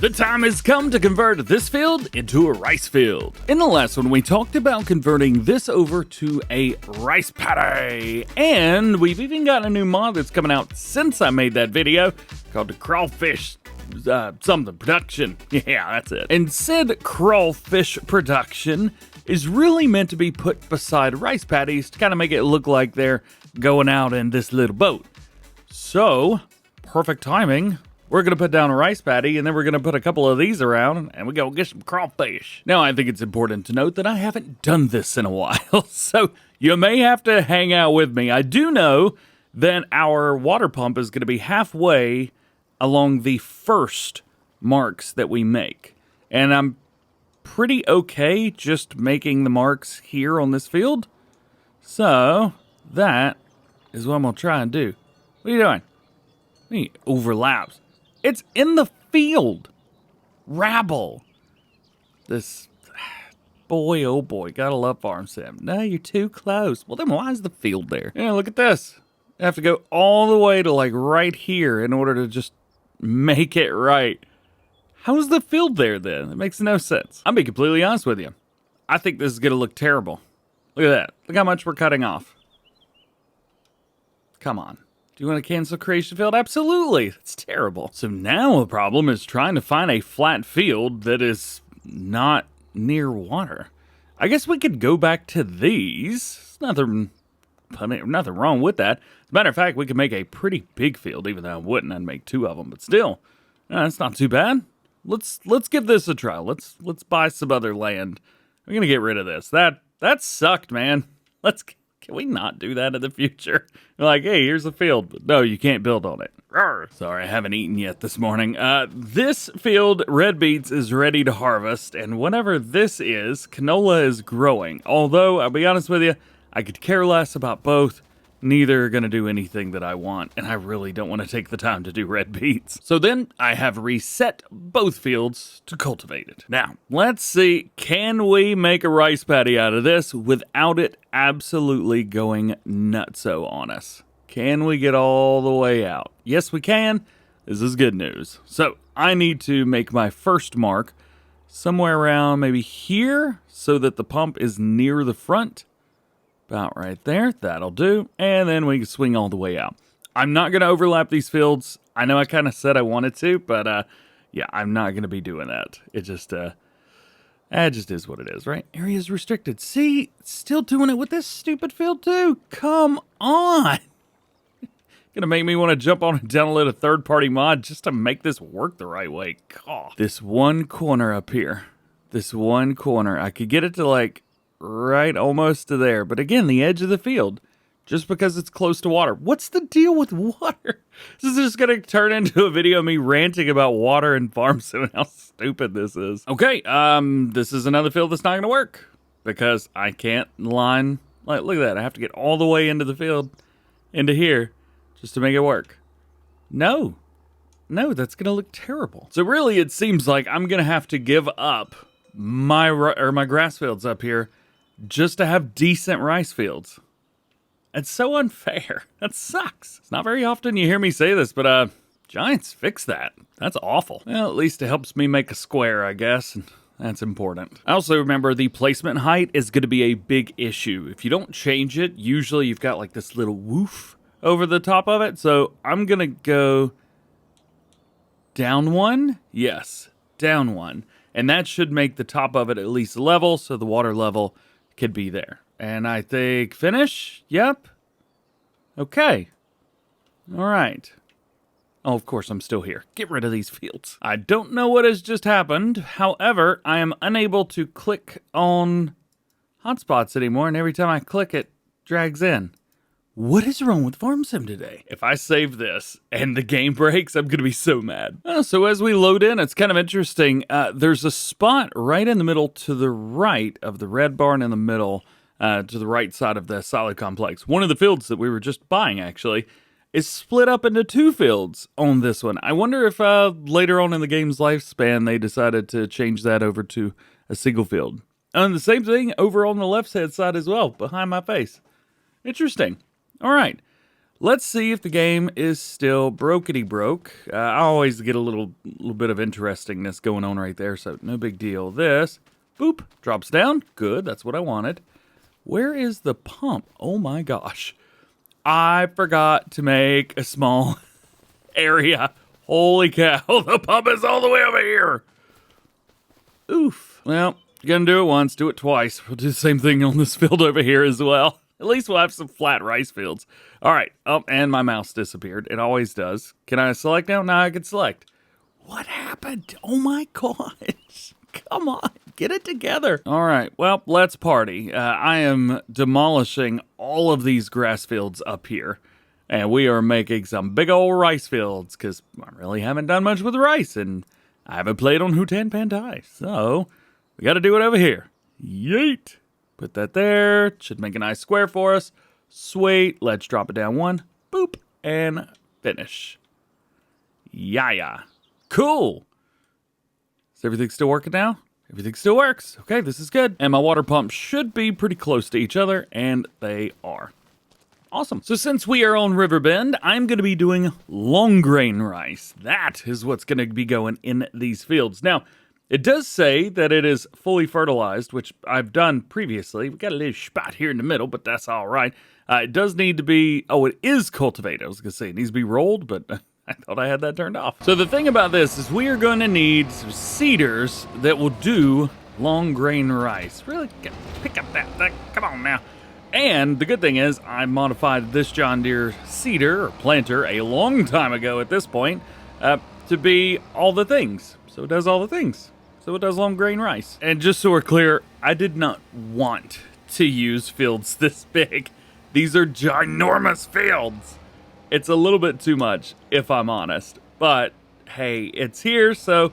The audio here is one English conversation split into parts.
The time has come to convert this field into a rice field. In the last one, we talked about converting this over to a rice paddy. And we've even got a new mod that's coming out since I made that video called the Crawfish something production. Yeah, that's it. And said Crawfish production is really meant to be put beside rice paddies to kind of make it look like they're going out in this little boat. So, perfect timing. We're going to put down a rice paddy, and then we're going to put a couple of these around, and we go get some crawfish. Now, I think it's important to note that I haven't done this in a while, so you may have to hang out with me. I do know that our water pump is going to be halfway along the first marks that we make. And I'm pretty okay just making the marks here on this field. So, that is what I'm going to try and do. What are you doing? He overlaps. It's in the field. Rabble. This boy, oh boy, gotta love farm sim. No, you're too close. Well, then why is the field there? Yeah, look at this. I have to go all the way to like right here in order to just make it right. How's the field there then? It makes no sense. I'll be completely honest with you. I think this is gonna look terrible. Look at that. Look how much we're cutting off. Come on. Do you want to cancel creation field? Absolutely. That's terrible. So now the problem is trying to find a flat field that is not near water. I guess we could go back to these. Nothing wrong with that. As a matter of fact, we could make a pretty big field, even though I wouldn't. I'd make two of them, but still, that's not too bad. Let's give this a try. Let's buy some other land. I'm gonna get rid of this. That sucked, man. Can we not do that in the future? Like, hey, here's a field. But no, you can't build on it. Rawr. Sorry, I haven't eaten yet this morning. This field, red beets, is ready to harvest. And whatever this is, canola is growing. Although, I'll be honest with you, I could care less about both. Neither are going to do anything that I want. And I really don't want to take the time to do red beets. So then, I have reset both fields to cultivate it. Now, let's see, can we make a rice paddy out of this without it absolutely going nutso on us? Can we get all the way out? Yes, we can. This is good news. So, I need to make my first mark somewhere around maybe here so that the pump is near the front. About right there. That'll do. And then we can swing all the way out. I'm not going to overlap these fields. I know I kind of said I wanted to, but yeah, I'm not going to be doing that. It just is what it is, right? Areas restricted. See, still doing it with this stupid field too. Come on. Gonna make me want to jump on and download a third-party mod just to make this work the right way. God. This one corner up here. This one corner. I could get it to like right almost to there. But again, the edge of the field, just because it's close to water. What's the deal with water? This is just going to turn into a video of me ranting about water and farm sim and how stupid this is. Okay, this is another field that's not going to work because I can't line. Like, look at that. I have to get all the way into the field, into here, just to make it work. No, that's going to look terrible. So really, it seems like I'm going to have to give up my grass fields up here just to have decent rice fields. It's so unfair. That sucks. It's not very often you hear me say this, but Giants fix that. That's awful. Well, at least it helps me make a square, I guess, and that's important. I also remember the placement height is going to be a big issue. If you don't change it, usually you've got like this little woof over the top of it. So I'm going to go down one. Yes, down one. And that should make the top of it at least level, so the water level could be there. And I think finish. Yep. Okay. All right. Oh, of course, I'm still here. Get rid of these fields. I don't know what has just happened. However, I am unable to click on hotspots anymore, and every time I click it, drags in. What is wrong with Farm Sim today? If I save this and the game breaks, I'm going to be so mad. So as we load in, it's kind of interesting. There's a spot right in the middle to the right of the red barn in the middle, to the right side of the solid complex. One of the fields that we were just buying, actually, is split up into two fields on this one. I wonder if later on in the game's lifespan, they decided to change that over to a single field. And the same thing over on the left-hand side as well, behind my face. Interesting. All right, Let's see if the game is still brokety broke. I always get a little bit of interestingness going on right there, so no big deal. This, boop, drops down. Good, that's what I wanted. Where is the pump? Oh my gosh. I forgot to make a small area. Holy cow, the pump is all the way over here. Oof. Well, you're gonna do it once, do it twice. We'll do the same thing on this field over here as well. At least we'll have some flat rice fields. All right. Oh, and my mouse disappeared. It always does. Can I select now? No, I can select. What happened? Oh my gosh. Come on. Get it together. All right. Well, let's party. I am demolishing all of these grass fields up here. And we are making some big old rice fields because I really haven't done much with rice. And I haven't played on Hutan Pantai. So we got to do it over here. Yeet. Put that there. Should make a nice square for us. Sweet. Let's drop it down one. Boop. And finish. Yeah. Cool. Is everything still working now? Everything still works. Okay, this is good. And my water pumps should be pretty close to each other. And they are. Awesome. So since we are on Riverbend, I'm going to be doing long grain rice. That is what's going to be going in these fields. Now, it does say that it is fully fertilized, which I've done previously. We got a little spot here in the middle, but that's all right. It does need to be, it is cultivated. I was going to say it needs to be rolled, but I thought I had that turned off. So the thing about this is we are going to need some seeders that will do long grain rice. Really, pick up that, come on now. And the good thing is I modified this John Deere seeder or planter a long time ago at this point to be all the things. So it does all the things. So it does long grain rice. And just so we're clear, I did not want to use fields this big. These are ginormous fields. It's a little bit too much, if I'm honest. But, hey, it's here, so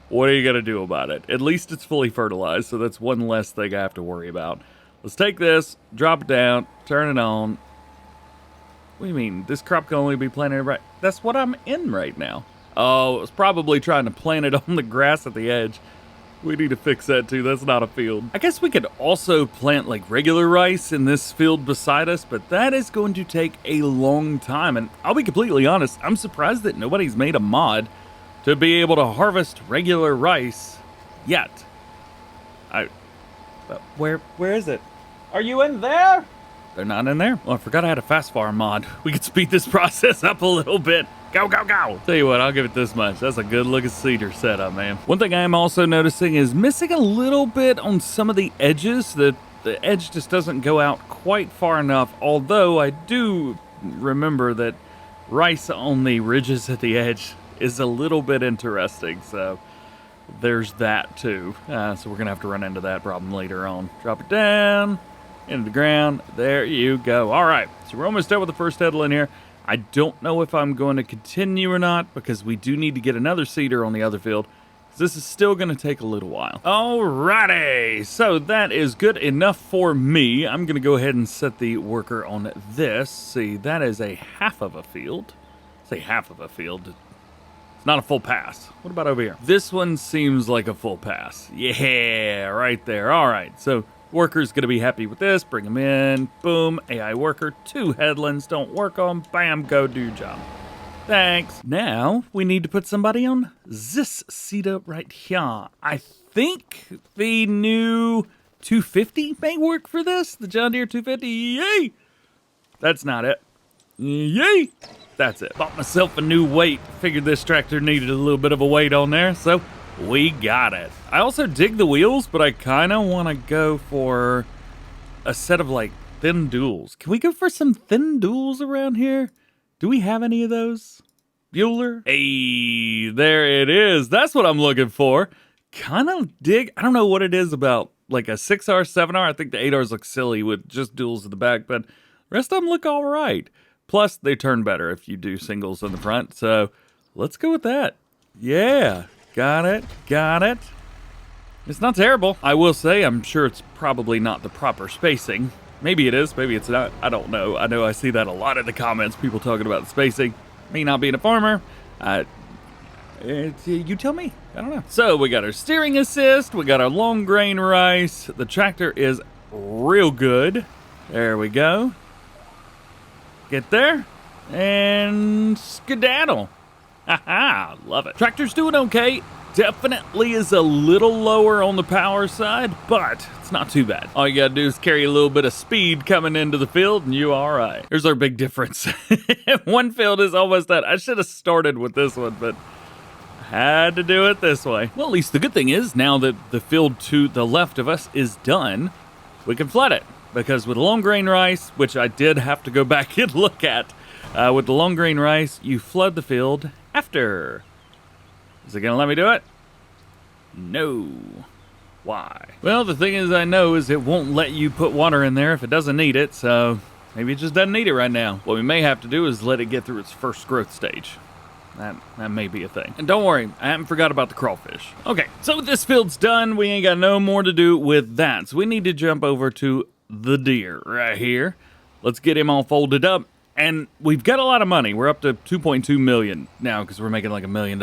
what are you going to do about it? At least it's fully fertilized, so that's one less thing I have to worry about. Let's take this, drop it down, turn it on. What do you mean? This crop can only be planted right... That's what I'm in right now. Oh, it was probably trying to plant it on the grass at the edge. We need to fix that too. That's not a field. I guess we could also plant like regular rice in this field beside us, but that is going to take a long time. And I'll be completely honest, I'm surprised that nobody's made a mod to be able to harvest regular rice yet. Where is it? Are you in there? They're not in there? Well, I forgot I had a fast farm mod. We could speed this process up a little bit. Go, go, go. Tell you what, I'll give it this much. That's a good looking cedar setup, man. One thing I am also noticing is missing a little bit on some of the edges. The edge just doesn't go out quite far enough, although I do remember that rice on the ridges at the edge is a little bit interesting, so there's that too. So we're gonna have to run into that problem later on. Drop it down into the ground. There you go. All right, so we're almost done with the first headland here. I don't know if I'm going to continue or not because we do need to get another seeder on the other field. This is still going to take a little while. Alrighty, so that is good enough for me. I'm going to go ahead and set the worker on this. See, that is a half of a field. Say half of a field. It's not a full pass. What about over here? This one seems like a full pass. Yeah, right there. All right, so worker's going to be happy with this. Bring him in. Boom. AI worker. 2 headlands. Don't work on. Bam. Go do job. Thanks. Now, we need to put somebody on this seeder right here. I think the new 250 may work for this. The John Deere 250. Yay! That's not it. Yay! That's it. Bought myself a new weight. Figured this tractor needed a little bit of a weight on there, so we got it. I also dig the wheels, but I kind of want to go for a set of like thin duals. Can we go for some thin duals around here? Do we have any of those? Bueller? Hey, there it is. That's what I'm looking for. Kind of dig. I don't know what it is about like a 6R, 7R. I think the 8Rs look silly with just duals at the back, but the rest of them look all right. Plus, they turn better if you do singles in the front. So let's go with that. Yeah. Got it. Got it. It's not terrible. I will say I'm sure it's probably not the proper spacing. Maybe it is. Maybe it's not. I don't know. I know I see that a lot in the comments. People talking about the spacing. Me not being a farmer. You tell me. I don't know. So we got our steering assist. We got our long grain rice. The tractor is real good. There we go. Get there. and skedaddle. Haha, love it. Tractor's doing okay. Definitely is a little lower on the power side, but it's not too bad. All you gotta do is carry a little bit of speed coming into the field and you all right. Here's our big difference. One field is almost done. I should have started with this one, but had to do it this way. Well, at least the good thing is now that the field to the left of us is done, we can flood it. Because with long grain rice, which I did have to go back and look at, with the long grain rice, you flood the field after. Is it gonna let me do it? No. Why? Well, the thing is I know is it won't let you put water in there if it doesn't need it, so maybe it just doesn't need it right now. What we may have to do is let it get through its first growth stage. That may be a thing. And don't worry, I haven't forgot about the crawfish. Okay, so this field's done. We ain't got no more to do with that. So we need to jump over to the deer right here. Let's get him all folded up. And we've got a lot of money. We're up to 2.2 million now because we're making like $1 million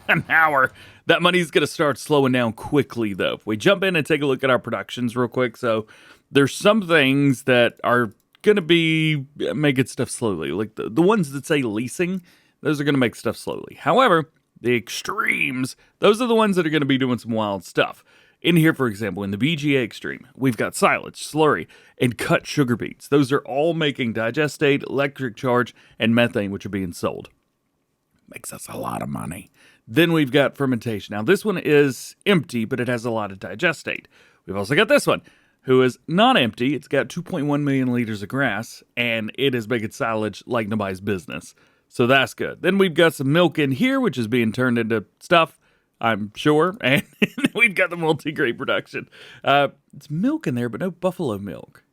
an hour. That money's going to start slowing down quickly, though. If we jump in and take a look at our productions real quick. So there's some things that are going to be making stuff slowly. Like the ones that say leasing, those are going to make stuff slowly. However, the extremes, those are the ones that are going to be doing some wild stuff. In here, for example, in the BGA Extreme, we've got silage, slurry, and cut sugar beets. Those are all making digestate, electric charge, and methane, which are being sold. Makes us a lot of money. Then we've got fermentation. Now, this one is empty, but it has a lot of digestate. We've also got this one, who is not empty. It's got 2.1 million liters of grass, and it is making silage like nobody's business. So that's good. Then we've got some milk in here, which is being turned into stuff, I'm sure. And we've got the multi-grain production. It's milk in there, but no buffalo milk.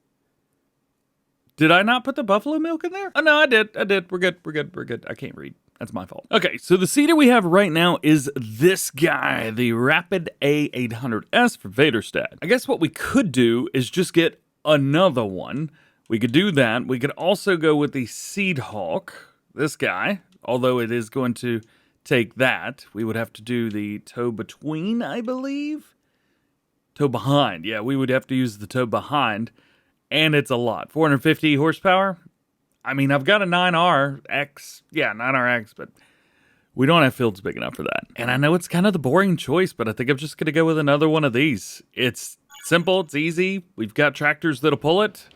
Did I not put the buffalo milk in there? Oh, no, I did. We're good. I can't read. That's my fault. Okay, so the seeder we have right now is this guy, the Rapid A800S for Vaderstad. I guess what we could do is just get another one. We could do that. We could also go with the Seed Hawk, this guy, although it is going to take that. We would have to do the toe between, I believe. Toe behind. Yeah, we would have to use the toe behind. And it's a lot. 450 horsepower. I mean, I've got a 9RX. Yeah, 9RX, but we don't have fields big enough for that. And I know it's kind of the boring choice, but I think I'm just going to go with another one of these. It's simple. It's easy. We've got tractors that'll pull it.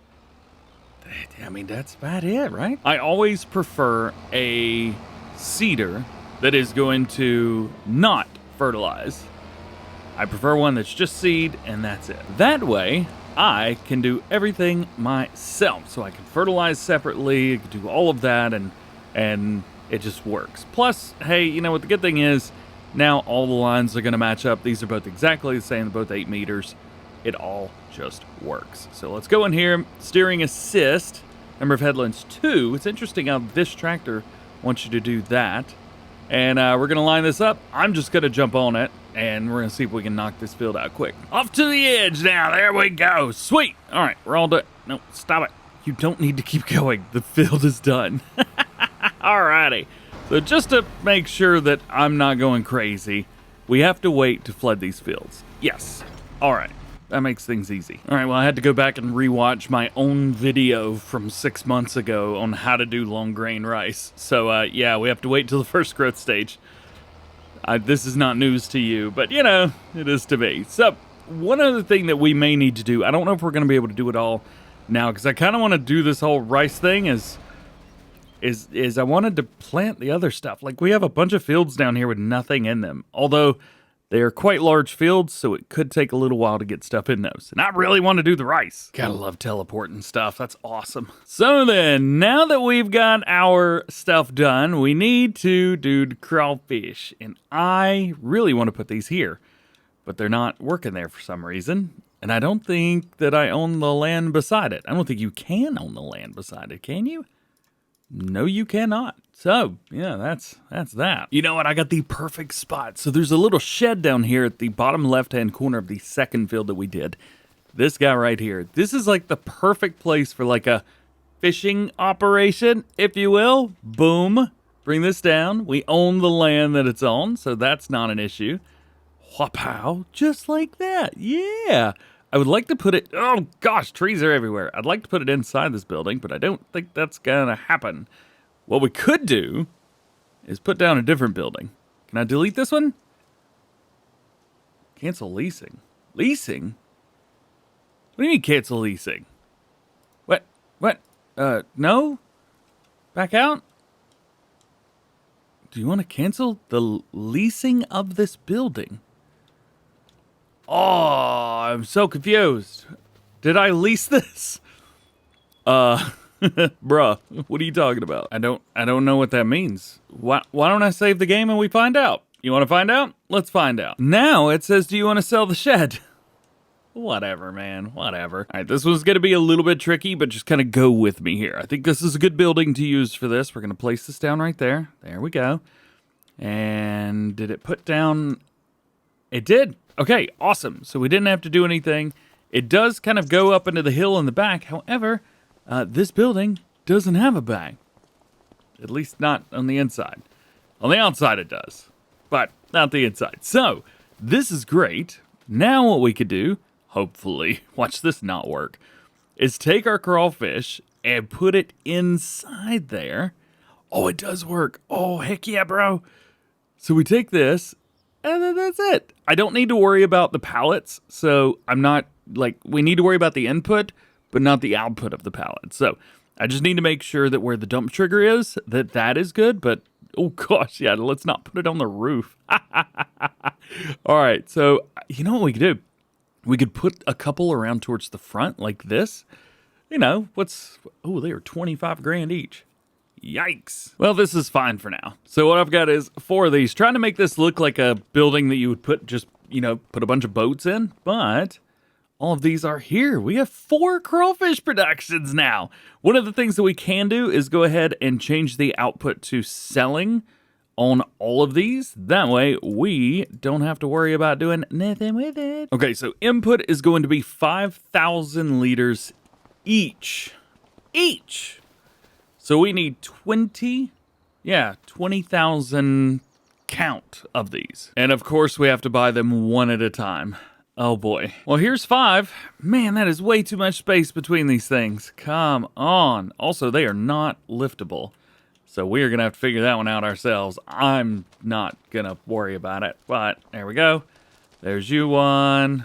I mean, that's about it, right? I always prefer a seeder that is going to not fertilize. I prefer one that's just seed, and that's it. That way, I can do everything myself. So I can fertilize separately, I can do all of that, and it just works. Plus, hey, you know what the good thing is? Now all the lines are going to match up. These are both exactly the same, both 8 meters. It all just works. So let's go in here. Steering assist. Number of headlands 2. It's interesting how this tractor wants you to do that. And we're going to line this up. I'm just going to jump on it, and we're going to see if we can knock this field out quick. Off to the edge now. There we go. Sweet. All right, we're all done. No, stop it. You don't need to keep going. The field is done. All righty. So just to make sure that I'm not going crazy, we have to wait to flood these fields. Yes. All right. That makes things easy. All right, well, I had to go back and rewatch my own video from 6 months ago on how to do long grain rice. So, yeah, we have to wait till the first growth stage. This is not news to you, but, you know, it is to me. So, one other thing that we may need to do, I don't know if we're going to be able to do it all now, because I kind of want to do this whole rice thing is I wanted to plant the other stuff. Like, we have a bunch of fields down here with nothing in them, although they are quite large fields, so it could take a little while to get stuff in those. And I really want to do the rice. Gotta love teleporting stuff. That's awesome. So then, now that we've got our stuff done, we need to do the crawfish. And I really want to put these here, but they're not working there for some reason. And I don't think that I own the land beside it. I don't think you can own the land beside it, can you? No, you cannot. So, yeah, that's that. You know what? I got the perfect spot. So there's a little shed down here at the bottom left-hand corner of the second field that we did. This guy right here. This is like the perfect place for like a fishing operation, if you will. Boom. Bring this down. We own the land that it's on, so that's not an issue. Whapow. Just like that. Yeah. I would like to put it, oh gosh, trees are everywhere. I'd like to put it inside this building, but I don't think that's gonna happen. what we could do is put down a different building. Can I delete this one? Cancel leasing. Leasing? What do you mean cancel leasing? What? No? Back out? Do you want to cancel the leasing of this building? Oh, I'm so confused. Did I lease this? Bruh, what are you talking about? I don't know what that means. Why don't I save the game and we find out? You want to find out? Let's find out. Now it says, do you want to sell the shed? Whatever, man. Whatever. All right, this one's going to be a little bit tricky, but just kind of go with me here. I think this is a good building to use for this. We're going to place this down right there. There we go. And did it put down... It did. Okay, awesome. So we didn't have to do anything. It does kind of go up into the hill in the back. However, this building doesn't have a back. At least not on the inside. On the outside it does, but not the inside. So this is great. Now what we could do, hopefully, watch this not work, is take our crawfish and put it inside there. Oh, it does work. Oh, heck yeah, bro. So we take this, and then that's it. I don't need to worry about the pallets, so I'm not, we need to worry about the input, but not the output of the pallet. So I just need to make sure that where the dump trigger is, that is good, but oh gosh, yeah, let's not put it on the roof. All right, so you know what we could do? We could put a couple around towards the front like this. You know, they are 25 grand each. Yikes. Well, this is fine for now. So what I've got is 4 of these, trying to make this look like a building that you would put put a bunch of boats in, but all of these are here. We have 4 crawfish productions now. One of the things that we can do is go ahead and change the output to selling on all of these. That way we don't have to worry about doing nothing with it. Okay, so input is going to be 5,000 liters each. So we need 20,000 count of these. And of course we have to buy them one at a time. Oh boy. Well, here's 5. Man, that is way too much space between these things. Come on. Also, they are not liftable. So we are going to have to figure that one out ourselves. I'm not going to worry about it. But there we go. There's you one.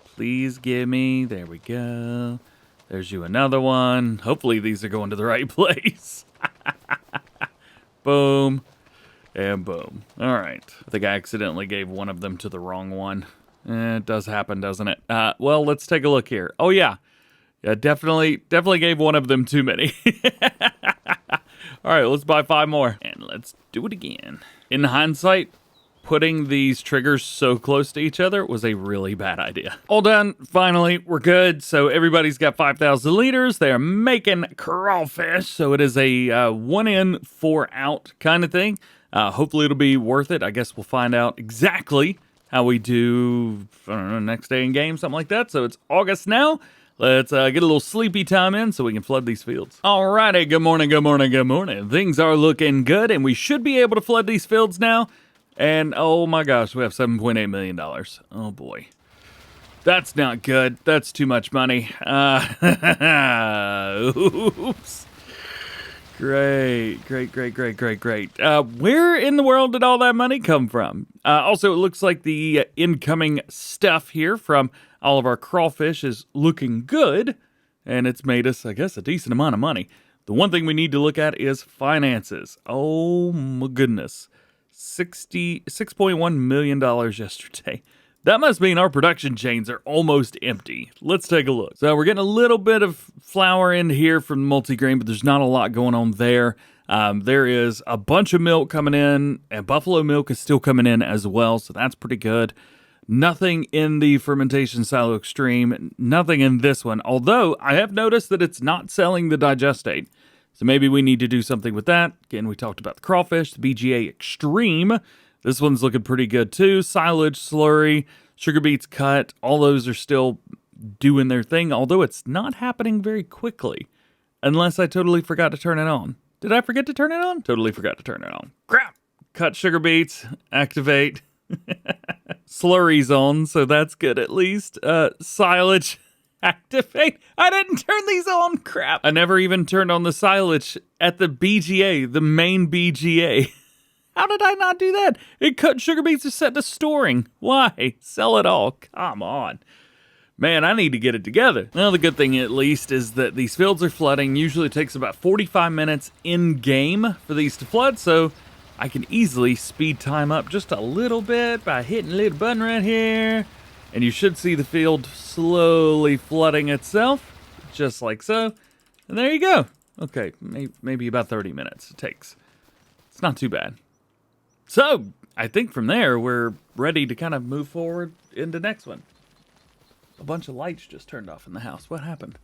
Please give me. There we go. There's you another one. Hopefully these are going to the right place. Boom. And boom. All right. I think I accidentally gave one of them to the wrong one. It does happen, doesn't it? Well, let's take a look here. Oh, yeah. Yeah, definitely gave one of them too many. All right, let's buy 5 more. And let's do it again. In hindsight, putting these triggers so close to each other was a really bad idea. All done. Finally, we're good. So everybody's got 5,000 liters. They are making crawfish. So it is a 1 in, 4 out kind of thing. Hopefully it'll be worth it. I guess we'll find out exactly how we do, I don't know, next day in game, something like that. So it's August now. Let's get a little sleepy time in so we can flood these fields. Alrighty, good morning. Things are looking good, and we should be able to flood these fields now. And oh my gosh, we have $7.8 million. Oh boy. That's not good. That's too much money. Oops. Great. Where in the world did all that money come from? Also, it looks like the incoming stuff here from all of our crawfish is looking good, and it's made us, I guess, a decent amount of money. The one thing we need to look at is finances. Oh my goodness. $6.1 million yesterday. That must mean our production chains are almost empty. Let's take a look. So we're getting a little bit of flour in here from multigrain, but there's not a lot going on there. There is a bunch of milk coming in, and buffalo milk is still coming in as well, so that's pretty good. Nothing in the fermentation silo extreme, nothing in this one, although I have noticed that it's not selling the digestate. So maybe we need to do something with that. Again, we talked about the crawfish, the BGA Extreme. This one's looking pretty good too. Silage, slurry, sugar beets cut, all those are still doing their thing, although it's not happening very quickly, unless I totally forgot to turn it on. Did I forget to turn it on? Totally forgot to turn it on. Crap! Cut sugar beets, activate. Slurry's on, so that's good at least. Silage. Activate. I didn't turn these on. Crap. I never even turned on the silage at the BGA, the main BGA. How did I not do that? It cut sugar beets are set to storing. Why? Sell it all. Come on. Man, I need to get it together. Well, the good thing at least is that these fields are flooding. Usually it takes about 45 minutes in-game for these to flood, so I can easily speed time up just a little bit by hitting a little button right here. And you should see the field slowly flooding itself, just like so. And there you go. Okay, maybe about 30 minutes it takes. It's not too bad. So, I think from there, we're ready to kind of move forward into the next one. A bunch of lights just turned off in the house. What happened?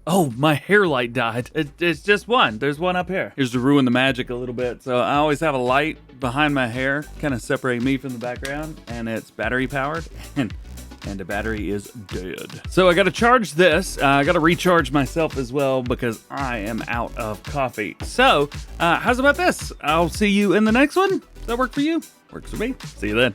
Oh, my hair light died. It's just one. There's one up here. Here's to ruin the magic a little bit. So I always have a light behind my hair, kind of separate me from the background, and it's battery powered, and the battery is dead. So I got to charge this. I got to recharge myself as well because I am out of coffee. So how's about this? I'll see you in the next one. Does that work for you? Works for me. See you then.